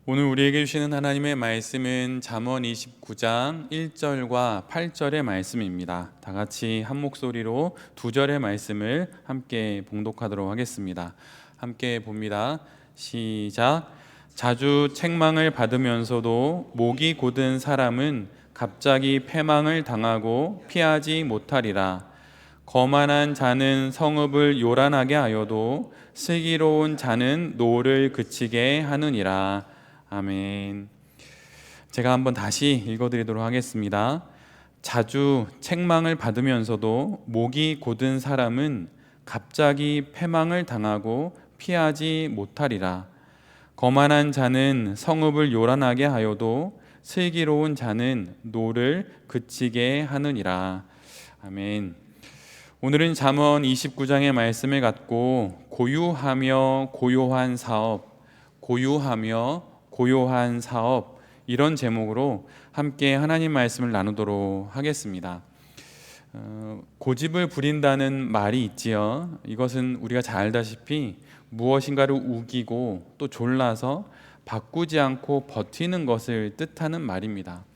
오늘 우리에게 주시는 하나님의 말씀은 잠언 29장 1절과 8절의 말씀입니다. 다 같이 한 목소리로 두 절의 말씀을 함께 봉독하도록 하겠습니다. 함께 봅니다. 시작. 자주 책망을 받으면서도 목이 곧은 사람은 갑자기 패망을 당하고 피하지 못하리라. 거만한 자는 성읍을 요란하게 하여도 슬기로운 자는 노를 그치게 하느니라. 아멘. 제가 한번 다시 읽어드리도록 하겠습니다. 자주 책망을 받으면서도 목이 곧은 사람은 갑자기 패망을 당하고 피하지 못하리라. 거만한 자는 성읍을 요란하게 하여도 슬기로운 자는 노를 그치게 하느니라. 아멘. 오늘은 잠언 29장의 말씀을 갖고 고유하며 고요한 사업, 고유하며 고요한 사업, 이런 제목으로 함께 하나님 말씀을 나누도록 하겠습니다. 고집을 부린다는 말이 있지요. 이것은 우리가 잘 알다시피 무엇인가를 우기고 또 졸라서 바꾸지 않고 버티는 것을 뜻하는 말입니다.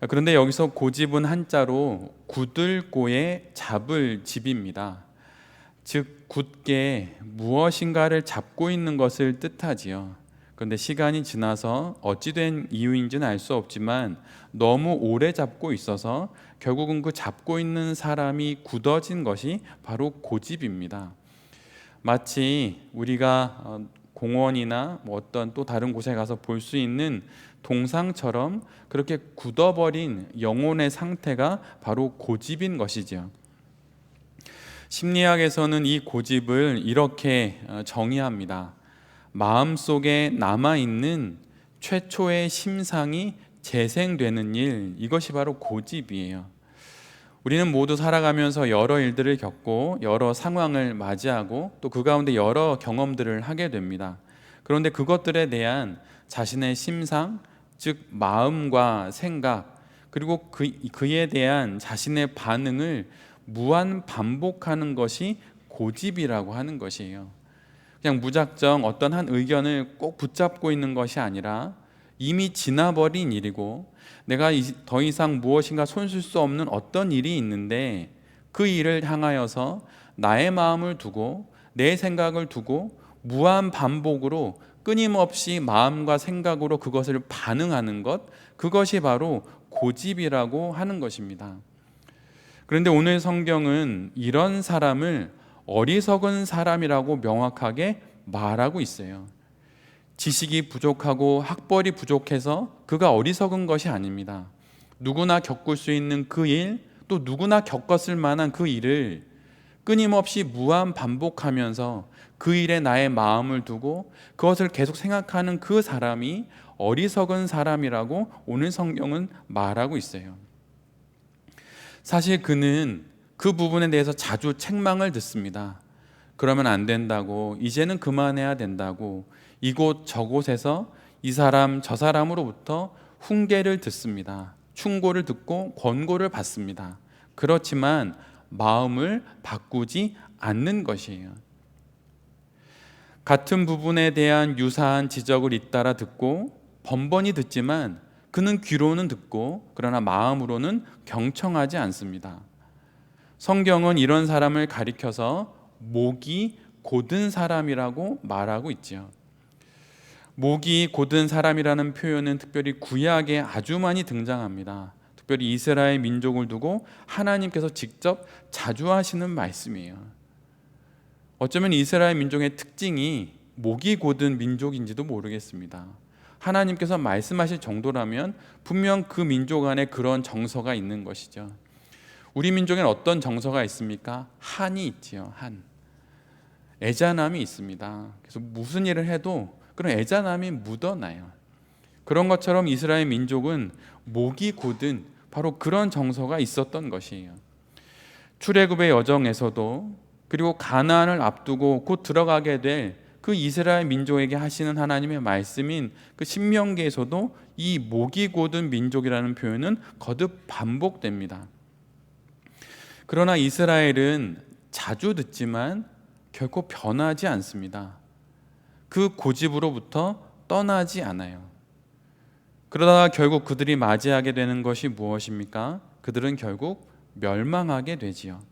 그런데 여기서 고집은 한자로 굳을고에 잡을 집입니다. 즉 굳게 무엇인가를 잡고 있는 것을 뜻하지요. 그런데 시간이 지나서 어찌된 이유인지는 알 수 없지만 너무 오래 잡고 있어서 결국은 그 잡고 있는 사람이 굳어진 것이 바로 고집입니다. 마치 우리가 공원이나 어떤 또 다른 곳에 가서 볼 수 있는 동상처럼 그렇게 굳어버린 영혼의 상태가 바로 고집인 것이죠. 심리학에서는 이 고집을 이렇게 정의합니다. 마음속에 남아있는 최초의 심상이 재생되는 일, 이것이 바로 고집이에요. 우리는 모두 살아가면서 여러 일들을 겪고 여러 상황을 맞이하고 또 그 가운데 여러 경험들을 하게 됩니다. 그런데 그것들에 대한 자신의 심상, 즉 마음과 생각, 그리고 그에 대한 자신의 반응을 무한 반복하는 것이 고집이라고 하는 것이에요. 그냥 무작정 어떤 한 의견을 꼭 붙잡고 있는 것이 아니라 이미 지나버린 일이고 내가 더 이상 무엇인가 손쓸 수 없는 어떤 일이 있는데 그 일을 향하여서 나의 마음을 두고 내 생각을 두고 무한 반복으로 끊임없이 마음과 생각으로 그것을 반응하는 것, 그것이 바로 고집이라고 하는 것입니다. 그런데 오늘 성경은 이런 사람을 어리석은 사람이라고 명확하게 말하고 있어요. 지식이 부족하고 학벌이 부족해서 그가 어리석은 것이 아닙니다. 누구나 겪을 수 있는 그 일, 또 누구나 겪었을 만한 그 일을 끊임없이 무한 반복하면서 그 일에 나의 마음을 두고 그것을 계속 생각하는 그 사람이 어리석은 사람이라고 오늘 성경은 말하고 있어요. 사실 그는 그 부분에 대해서 자주 책망을 듣습니다. 그러면 안 된다고, 이제는 그만해야 된다고, 이곳 저곳에서 이 사람 저 사람으로부터 훈계를 듣습니다. 충고를 듣고 권고를 받습니다. 그렇지만 마음을 바꾸지 않는 것이에요. 같은 부분에 대한 유사한 지적을 잇따라 듣고 번번이 듣지만 그는 귀로는 듣고 그러나 마음으로는 경청하지 않습니다. 성경은 이런 사람을 가리켜서 목이 곧은 사람이라고 말하고 있지요. 목이 곧은 사람이라는 표현은 특별히 구약에 아주 많이 등장합니다. 특별히 이스라엘 민족을 두고 하나님께서 직접 자주 하시는 말씀이에요. 어쩌면 이스라엘 민족의 특징이 목이 곧은 민족인지도 모르겠습니다. 하나님께서 말씀하실 정도라면 분명 그 민족 안에 그런 정서가 있는 것이죠. 우리 민족에는 어떤 정서가 있습니까? 한이 있지요. 한. 애잔함이 있습니다. 그래서 무슨 일을 해도 그런 애잔함이 묻어나요. 그런 것처럼 이스라엘 민족은 목이 곧은 바로 그런 정서가 있었던 것이에요. 출애굽의 여정에서도 그리고 가나안을 앞두고 곧 들어가게 될 그 이스라엘 민족에게 하시는 하나님의 말씀인 그 신명기에서도 이 목이 곧은 민족이라는 표현은 거듭 반복됩니다. 그러나 이스라엘은 자주 듣지만 결코 변하지 않습니다. 그 고집으로부터 떠나지 않아요. 그러다가 결국 그들이 맞이하게 되는 것이 무엇입니까? 그들은 결국 멸망하게 되지요.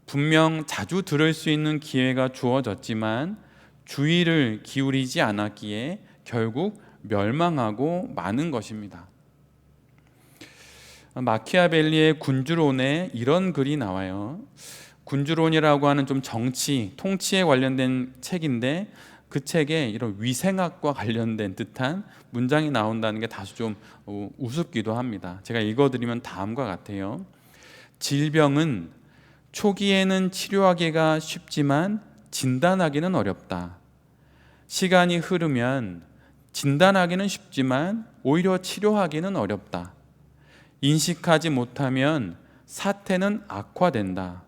분명 자주 들을 수 있는 기회가 주어졌지만 주의를 기울이지 않았기에 결국 멸망하고 마는 것입니다. 마키아벨리의 군주론에 이런 글이 나와요. 군주론이라고 하는 좀 정치, 통치에 관련된 책인데 그 책에 이런 위생학과 관련된 듯한 문장이 나온다는 게 다소 좀 우습기도 합니다. 제가 읽어드리면 다음과 같아요. 질병은 초기에는 치료하기가 쉽지만 진단하기는 어렵다. 시간이 흐르면 진단하기는 쉽지만 오히려 치료하기는 어렵다. 인식하지 못하면 사태는 악화된다.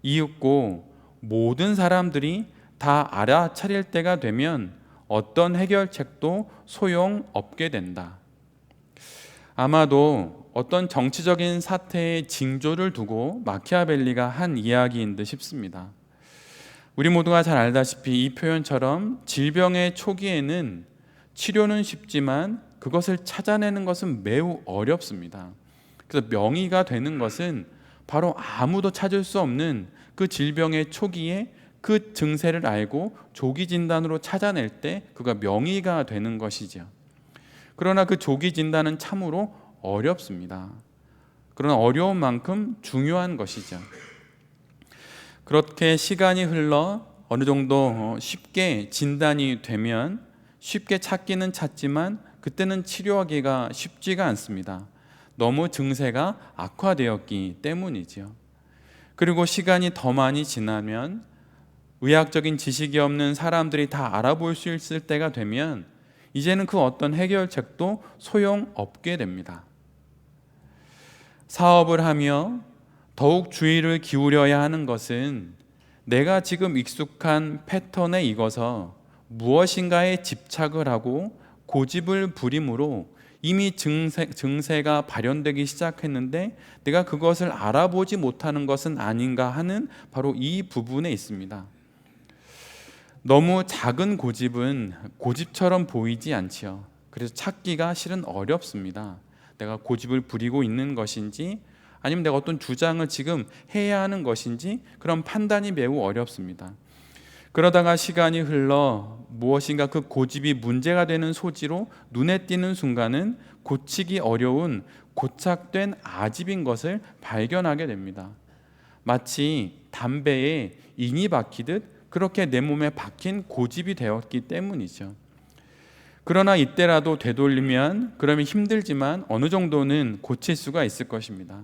이윽고 모든 사람들이 다 알아차릴 때가 되면 어떤 해결책도 소용없게 된다. 아마도 어떤 정치적인 사태의 징조를 두고 마키아벨리가 한 이야기인 듯 싶습니다. 우리 모두가 잘 알다시피 이 표현처럼 질병의 초기에는 치료는 쉽지만 그것을 찾아내는 것은 매우 어렵습니다. 그래서 명의가 되는 것은 바로 아무도 찾을 수 없는 그 질병의 초기에 그 증세를 알고 조기 진단으로 찾아낼 때 그가 명의가 되는 것이죠. 그러나 그 조기 진단은 참으로 어렵습니다. 그러나 어려운 만큼 중요한 것이죠. 그렇게 시간이 흘러 어느 정도 쉽게 진단이 되면 쉽게 찾기는 찾지만 그때는 치료하기가 쉽지가 않습니다. 너무 증세가 악화되었기 때문이죠. 그리고 시간이 더 많이 지나면 의학적인 지식이 없는 사람들이 다 알아볼 수 있을 때가 되면 이제는 그 어떤 해결책도 소용없게 됩니다. 사업을 하며 더욱 주의를 기울여야 하는 것은 내가 지금 익숙한 패턴에 익어서 무엇인가에 집착을 하고 고집을 부림으로 이미 증세가 발현되기 시작했는데 내가 그것을 알아보지 못하는 것은 아닌가 하는 바로 이 부분에 있습니다. 너무 작은 고집은 고집처럼 보이지 않지요. 그래서 찾기가 실은 어렵습니다. 내가 고집을 부리고 있는 것인지 아니면 내가 어떤 주장을 지금 해야 하는 것인지 그런 판단이 매우 어렵습니다. 그러다가 시간이 흘러 무엇인가 그 고집이 문제가 되는 소지로 눈에 띄는 순간은 고치기 어려운 고착된 아집인 것을 발견하게 됩니다. 마치 담배에 인이 박히듯 그렇게 내 몸에 박힌 고집이 되었기 때문이죠. 그러나 이때라도 되돌리면 그러면 힘들지만 어느 정도는 고칠 수가 있을 것입니다.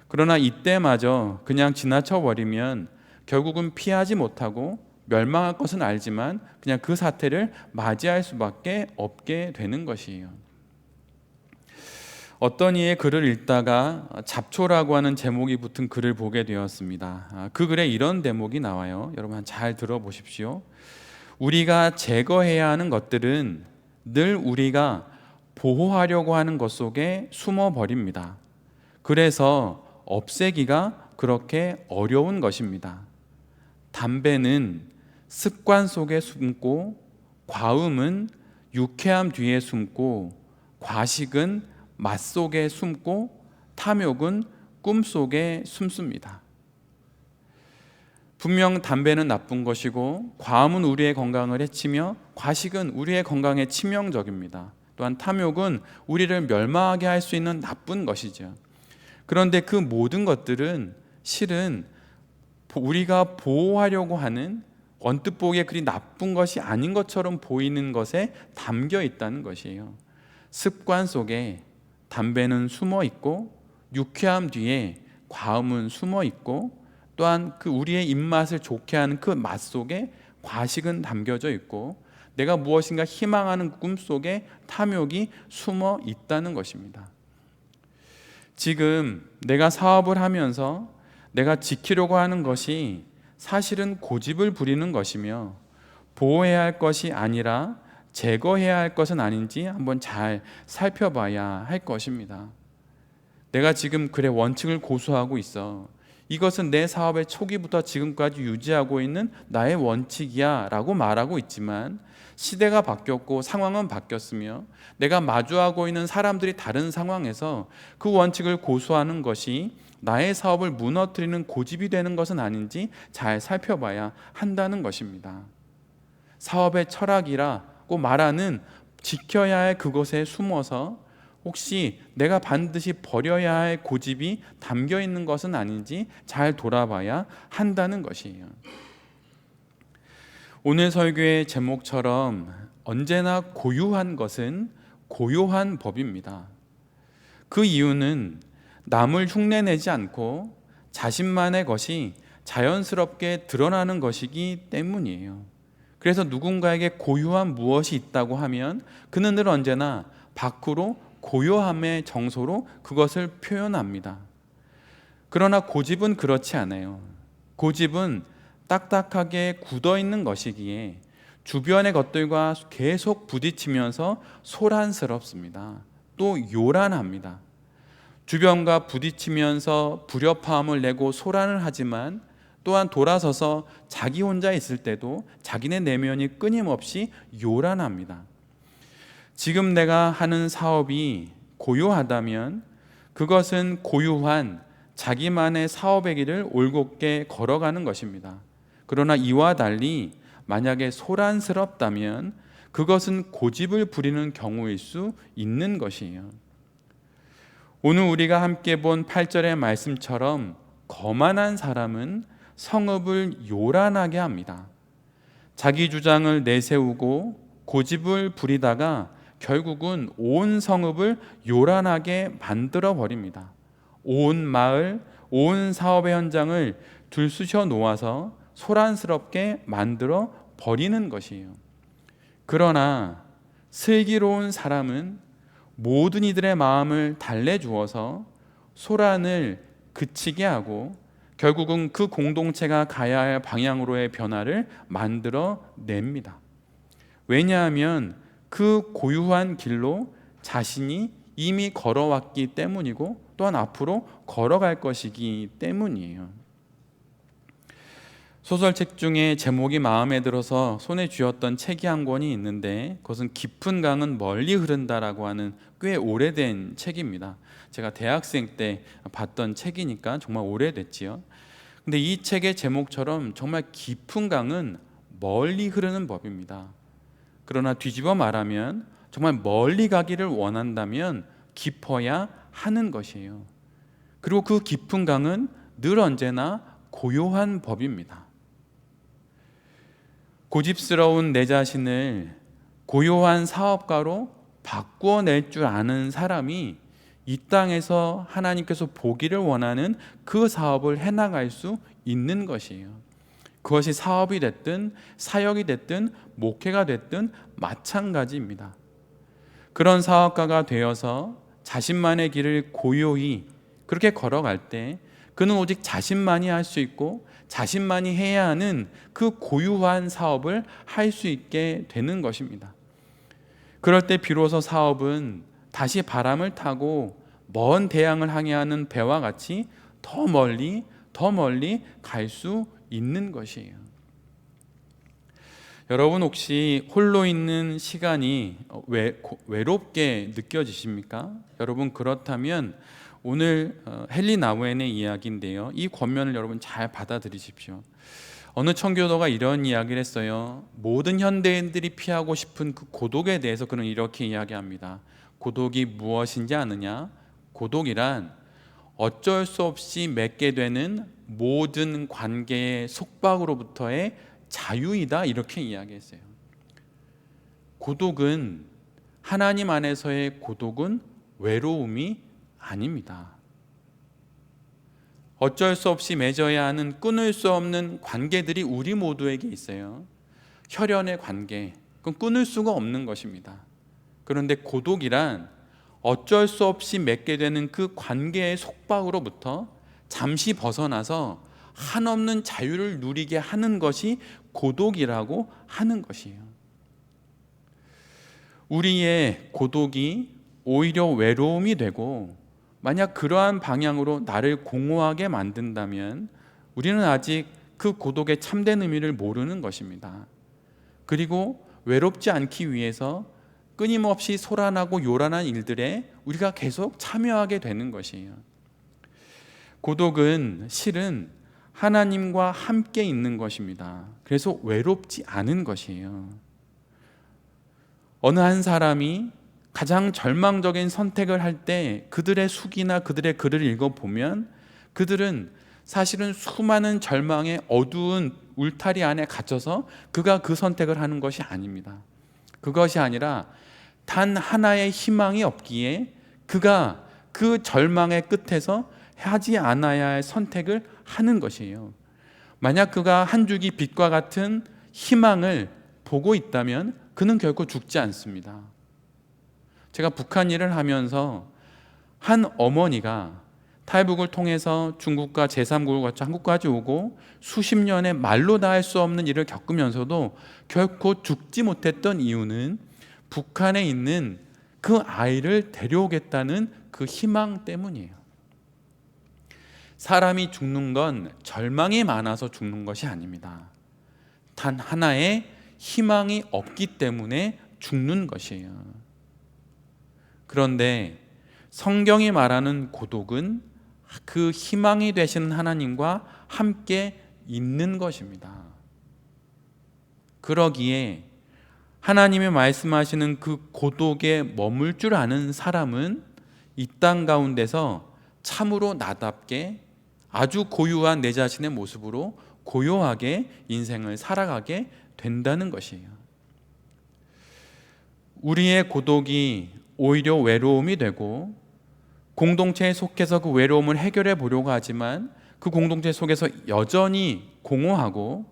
그러나 이때마저 그냥 지나쳐 버리면 결국은 피하지 못하고 멸망할 것은 알지만 그냥 그 사태를 맞이할 수밖에 없게 되는 것이에요. 어떤 이의 글을 읽다가 잡초라고 하는 제목이 붙은 글을 보게 되었습니다. 그 글에 이런 대목이 나와요. 여러분 잘 들어보십시오. 우리가 제거해야 하는 것들은 늘 우리가 보호하려고 하는 것 속에 숨어 버립니다. 그래서 없애기가 그렇게 어려운 것입니다. 담배는 습관 속에 숨고, 과음은 유쾌함 뒤에 숨고, 과식은 맛 속에 숨고, 탐욕은 꿈 속에 숨습니다. 분명 담배는 나쁜 것이고 과음은 우리의 건강을 해치며 과식은 우리의 건강에 치명적입니다. 또한 탐욕은 우리를 멸망하게 할 수 있는 나쁜 것이죠. 그런데 그 모든 것들은 실은 우리가 보호하려고 하는 언뜻 보기에 그리 나쁜 것이 아닌 것처럼 보이는 것에 담겨 있다는 것이에요. 습관 속에 담배는 숨어 있고 유쾌함 뒤에 과음은 숨어 있고 또한 그 우리의 입맛을 좋게 하는 그 맛 속에 과식은 담겨져 있고 내가 무엇인가 희망하는 꿈 속에 탐욕이 숨어 있다는 것입니다. 지금 내가 사업을 하면서 내가 지키려고 하는 것이 사실은 고집을 부리는 것이며 보호해야 할 것이 아니라 제거해야 할 것은 아닌지 한번 잘 살펴봐야 할 것입니다. 내가 지금 그래 원칙을 고수하고 있어. 이것은 내 사업의 초기부터 지금까지 유지하고 있는 나의 원칙이야 라고 말하고 있지만, 시대가 바뀌었고 상황은 바뀌었으며 내가 마주하고 있는 사람들이 다른 상황에서 그 원칙을 고수하는 것이 나의 사업을 무너뜨리는 고집이 되는 것은 아닌지 잘 살펴봐야 한다는 것입니다. 사업의 철학이라고 말하는 지켜야 할 그것에 숨어서 혹시 내가 반드시 버려야 할 고집이 담겨 있는 것은 아닌지 잘 돌아봐야 한다는 것이에요. 오늘 설교의 제목처럼 언제나 고유한 것은 고요한 법입니다. 그 이유는 남을 흉내내지 않고 자신만의 것이 자연스럽게 드러나는 것이기 때문이에요. 그래서 누군가에게 고유한 무엇이 있다고 하면 그는 늘 언제나 밖으로 고요함의 정서로 그것을 표현합니다. 그러나 고집은 그렇지 않아요. 고집은 딱딱하게 굳어있는 것이기에 주변의 것들과 계속 부딪히면서 소란스럽습니다. 또 요란합니다. 주변과 부딪히면서 불협화음을 내고 소란을 하지만 또한 돌아서서 자기 혼자 있을 때도 자기네 내면이 끊임없이 요란합니다. 지금 내가 하는 사업이 고요하다면 그것은 고유한 자기만의 사업의 길을 올곧게 걸어가는 것입니다. 그러나 이와 달리 만약에 소란스럽다면 그것은 고집을 부리는 경우일 수 있는 것이에요. 오늘 우리가 함께 본 8절의 말씀처럼 거만한 사람은 성읍을 요란하게 합니다. 자기 주장을 내세우고 고집을 부리다가 결국은 온 성읍을 요란하게 만들어 버립니다. 온 마을, 온 사업의 현장을 들쑤셔 놓아서 소란스럽게 만들어 버리는 것이에요. 그러나 슬기로운 사람은 모든 이들의 마음을 달래주어서 소란을 그치게 하고 결국은 그 공동체가 가야 할 방향으로의 변화를 만들어 냅니다. 왜냐하면 그 고유한 길로 자신이 이미 걸어왔기 때문이고 또한 앞으로 걸어갈 것이기 때문이에요. 소설책 중에 제목이 마음에 들어서 손에 쥐었던 책이 한 권이 있는데 그것은 깊은 강은 멀리 흐른다라고 하는 꽤 오래된 책입니다. 제가 대학생 때 봤던 책이니까 정말 오래됐지요. 근데 이 책의 제목처럼 정말 깊은 강은 멀리 흐르는 법입니다. 그러나 뒤집어 말하면 정말 멀리 가기를 원한다면 깊어야 하는 것이에요. 그리고 그 깊은 강은 늘 언제나 고요한 법입니다. 고집스러운 내 자신을 고요한 사업가로 바꾸어낼 줄 아는 사람이 이 땅에서 하나님께서 보기를 원하는 그 사업을 해나갈 수 있는 것이에요. 그것이 사업이 됐든 사역이 됐든 목회가 됐든 마찬가지입니다. 그런 사업가가 되어서 자신만의 길을 고요히 그렇게 걸어갈 때 그는 오직 자신만이 할 수 있고 자신만이 해야 하는 그 고유한 사업을 할 수 있게 되는 것입니다. 그럴 때 비로소 사업은 다시 바람을 타고 먼 대양을 항해하는 배와 같이 더 멀리 갈 수 있는 것이에요. 여러분 혹시 홀로 있는 시간이 외롭게 느껴지십니까? 여러분 그렇다면 오늘 헨리 나우엔의 이야기인데요. 이 권면을 여러분 잘 받아들이십시오. 어느 청교도가 이런 이야기를 했어요. 모든 현대인들이 피하고 싶은 그 고독에 대해서 그는 이렇게 이야기합니다. 고독이 무엇인지 아느냐? 고독이란 어쩔 수 없이 맺게 되는 모든 관계의 속박으로부터의 자유이다, 이렇게 이야기했어요. 고독은, 하나님 안에서의 고독은 외로움이 아닙니다. 어쩔 수 없이 맺어야 하는 끊을 수 없는 관계들이 우리 모두에게 있어요. 혈연의 관계, 그건 끊을 수가 없는 것입니다. 그런데 고독이란 어쩔 수 없이 맺게 되는 그 관계의 속박으로부터 잠시 벗어나서 한없는 자유를 누리게 하는 것이 고독이라고 하는 것이에요. 우리의 고독이 오히려 외로움이 되고 만약 그러한 방향으로 나를 공허하게 만든다면 우리는 아직 그 고독의 참된 의미를 모르는 것입니다. 그리고 외롭지 않기 위해서 끊임없이 소란하고 요란한 일들에 우리가 계속 참여하게 되는 것이에요. 고독은 실은 하나님과 함께 있는 것입니다. 그래서 외롭지 않은 것이에요. 어느 한 사람이 가장 절망적인 선택을 할 때 그들의 수기나 그들의 글을 읽어보면 그들은 사실은 수많은 절망의 어두운 울타리 안에 갇혀서 그가 그 선택을 하는 것이 아닙니다. 그것이 아니라 단 하나의 희망이 없기에 그가 그 절망의 끝에서 하지 않아야 할 선택을 하는 것이에요. 만약 그가 한 줄기 빛과 같은 희망을 보고 있다면 그는 결코 죽지 않습니다. 제가 북한 일을 하면서 한 어머니가 탈북을 통해서 중국과 제3국을 거쳐 한국까지 오고 수십 년의 말로 다 할 수 없는 일을 겪으면서도 결코 죽지 못했던 이유는 북한에 있는 그 아이를 데려오겠다는 그 희망 때문이에요. 사람이 죽는 건 절망이 많아서 죽는 것이 아닙니다. 단 하나의 희망이 없기 때문에 죽는 것이에요. 그런데 성경이 말하는 고독은 그 희망이 되시는 하나님과 함께 있는 것입니다. 그러기에 하나님이 말씀하시는 그 고독에 머물 줄 아는 사람은 이 땅 가운데서 참으로 나답게 아주 고유한 내 자신의 모습으로 고요하게 인생을 살아가게 된다는 것이에요. 우리의 고독이 오히려 외로움이 되고 공동체에 속해서 그 외로움을 해결해 보려고 하지만 그 공동체 속에서 여전히 공허하고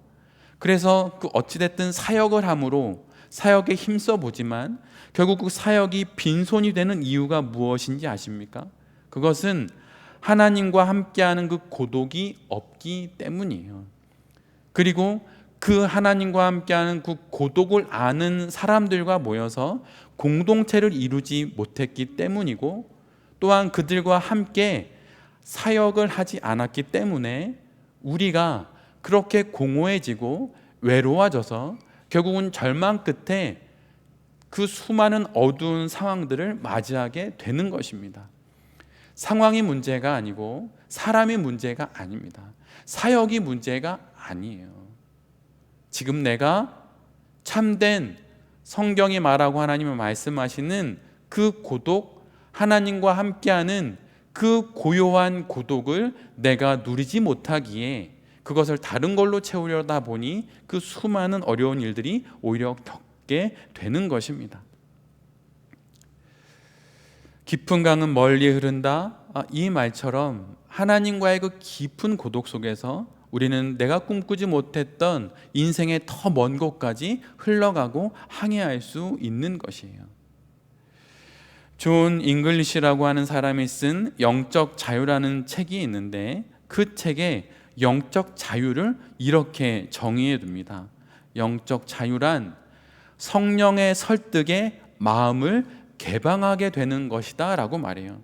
그래서 그 어찌됐든 사역을 함으로 사역에 힘써 보지만 결국 그 사역이 빈손이 되는 이유가 무엇인지 아십니까? 그것은 하나님과 함께하는 그 고독이 없기 때문이에요. 그리고 그 하나님과 함께하는 그 고독을 아는 사람들과 모여서 공동체를 이루지 못했기 때문이고 또한 그들과 함께 사역을 하지 않았기 때문에 우리가 그렇게 공허해지고 외로워져서 결국은 절망 끝에 그 수많은 어두운 상황들을 맞이하게 되는 것입니다. 상황이 문제가 아니고 사람이 문제가 아닙니다. 사역이 문제가 아니에요. 지금 내가 참된 성경이 말하고 하나님이 말씀하시는 그 고독, 하나님과 함께하는 그 고요한 고독을 내가 누리지 못하기에 그것을 다른 걸로 채우려다 보니 그 수많은 어려운 일들이 오히려 겪게 되는 것입니다. 깊은 강은 멀리 흐른다. 이 말처럼 하나님과의 그 깊은 고독 속에서 우리는 내가 꿈꾸지 못했던 인생의 더 먼 곳까지 흘러가고 항해할 수 있는 것이에요. 존 잉글리시라고 하는 사람이 쓴 영적 자유라는 책이 있는데 그 책에 영적 자유를 이렇게 정의해 둡니다. 영적 자유란 성령의 설득에 마음을 개방하게 되는 것이다 라고 말해요.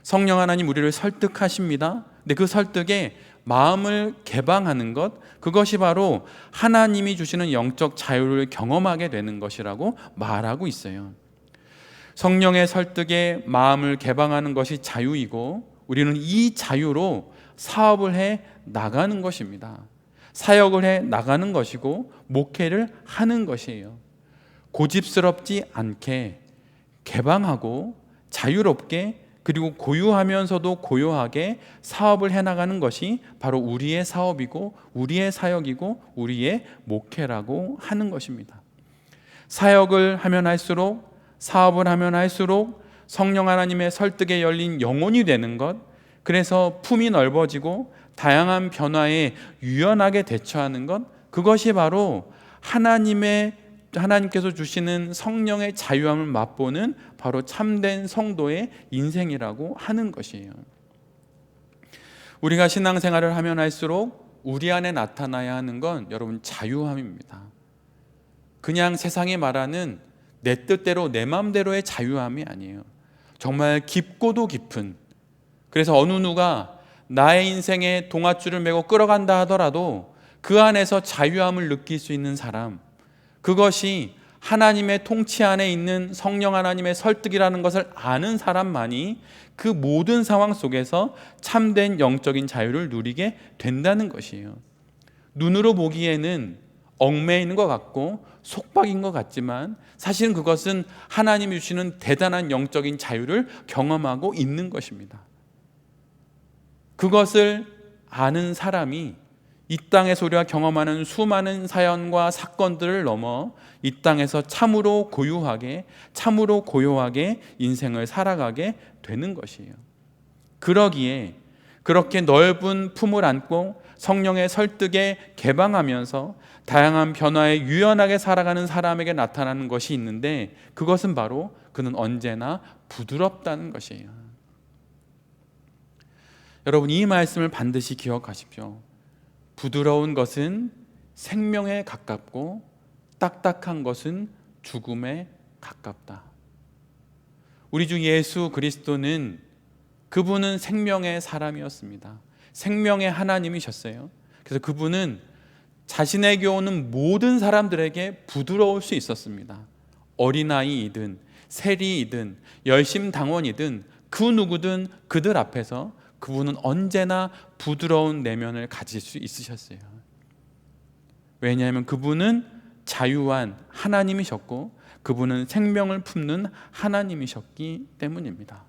성령 하나님 우리를 설득하십니다. 근데 그 설득에 마음을 개방하는 것, 그것이 바로 하나님이 주시는 영적 자유를 경험하게 되는 것이라고 말하고 있어요. 성령의 설득에 마음을 개방하는 것이 자유이고 우리는 이 자유로 사업을 해 나가는 것입니다. 사역을 해 나가는 것이고 목회를 하는 것이에요. 고집스럽지 않게 개방하고 자유롭게 그리고 고유하면서도 고요하게 사업을 해나가는 것이 바로 우리의 사업이고 우리의 사역이고 우리의 목회라고 하는 것입니다. 사역을 하면 할수록 사업을 하면 할수록 성령 하나님의 설득에 열린 영혼이 되는 것, 그래서 품이 넓어지고 다양한 변화에 유연하게 대처하는 것, 그것이 바로 하나님께서 주시는 성령의 자유함을 맛보는 바로 참된 성도의 인생이라고 하는 것이에요. 우리가 신앙생활을 하면 할수록 우리 안에 나타나야 하는 건 여러분 자유함입니다. 그냥 세상이 말하는 내 뜻대로 내 마음대로의 자유함이 아니에요. 정말 깊고도 깊은 그래서 어느 누가 나의 인생에 동아줄을 메고 끌어간다 하더라도 그 안에서 자유함을 느낄 수 있는 사람, 그것이 하나님의 통치 안에 있는 성령 하나님의 설득이라는 것을 아는 사람만이 그 모든 상황 속에서 참된 영적인 자유를 누리게 된다는 것이에요. 눈으로 보기에는 얽매이는 것 같고 속박인 것 같지만 사실은 그것은 하나님이 주시는 대단한 영적인 자유를 경험하고 있는 것입니다. 그것을 아는 사람이 이 땅에서 우리가 경험하는 수많은 사연과 사건들을 넘어 이 땅에서 참으로 고유하게, 참으로 고요하게 인생을 살아가게 되는 것이에요. 그러기에 그렇게 넓은 품을 안고 성령의 설득에 개방하면서 다양한 변화에 유연하게 살아가는 사람에게 나타나는 것이 있는데, 그것은 바로 그는 언제나 부드럽다는 것이에요. 여러분, 이 말씀을 반드시 기억하십시오. 부드러운 것은 생명에 가깝고 딱딱한 것은 죽음에 가깝다. 우리 주 예수 그리스도는, 그분은 생명의 사람이었습니다. 생명의 하나님이셨어요. 그래서 그분은 자신에게 오는 모든 사람들에게 부드러울 수 있었습니다. 어린아이이든 세리이든 열심당원이든 그 누구든 그들 앞에서 그분은 언제나 부드러운 내면을 가질 수 있으셨어요. 왜냐하면 그분은 자유한 하나님이셨고 그분은 생명을 품는 하나님이셨기 때문입니다.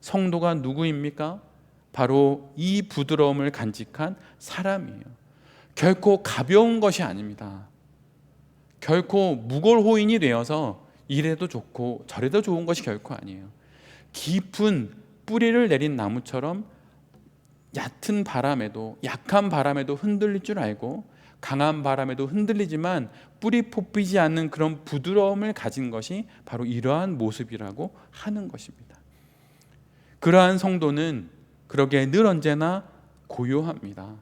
성도가 누구입니까? 바로 이 부드러움을 간직한 사람이에요. 결코 가벼운 것이 아닙니다. 결코 무골호인이 되어서 이래도 좋고 저래도 좋은 것이 결코 아니에요. 깊은 뿌리를 내린 나무처럼 얕은 바람에도, 약한 바람에도 흔들릴 줄 알고 강한 바람에도 흔들리지만 뿌리 뽑히지 않는 그런 부드러움을 가진 것이 바로 이러한 모습이라고 하는 것입니다. 그러한 성도는 그러기에 늘 언제나 고요합니다.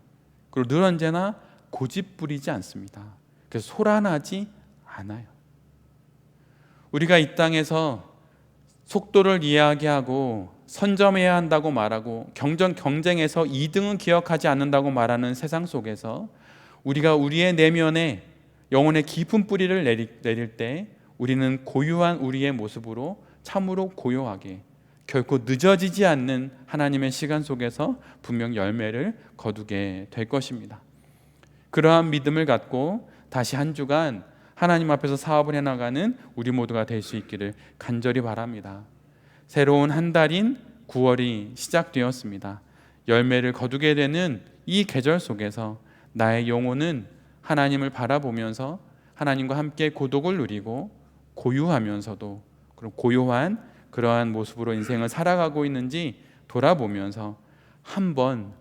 그리고 늘 언제나 고집부리지 않습니다. 그래서 소란하지 않아요. 우리가 이 땅에서 속도를 이야기하고 선점해야 한다고 말하고 경쟁에서 2등은 기억하지 않는다고 말하는 세상 속에서 우리가 우리의 내면에 영혼의 깊은 뿌리를 내릴 때 우리는 고유한 우리의 모습으로 참으로 고요하게, 결코 늦어지지 않는 하나님의 시간 속에서 분명 열매를 거두게 될 것입니다. 그러한 믿음을 갖고 다시 한 주간 하나님 앞에서 사업을 해나가는 우리 모두가 될 수 있기를 간절히 바랍니다. 새로운 한 달인 9월이 시작되었습니다. 열매를 거두게 되는 이 계절 속에서 나의 영혼은 하나님을 바라보면서 하나님과 함께 고독을 누리고 고유하면서도 그런 고요한 그러한 모습으로 인생을 살아가고 있는지 돌아보면서 한번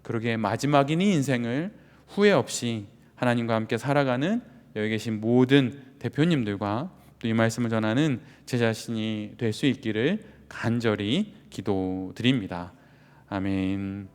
그러게 마지막인 이 인생을 후회 없이 하나님과 함께 살아가는 여기 계신 모든 대표님들과 또 이 말씀을 전하는 제 자신이 될 수 있기를 간절히 기도드립니다. 아멘.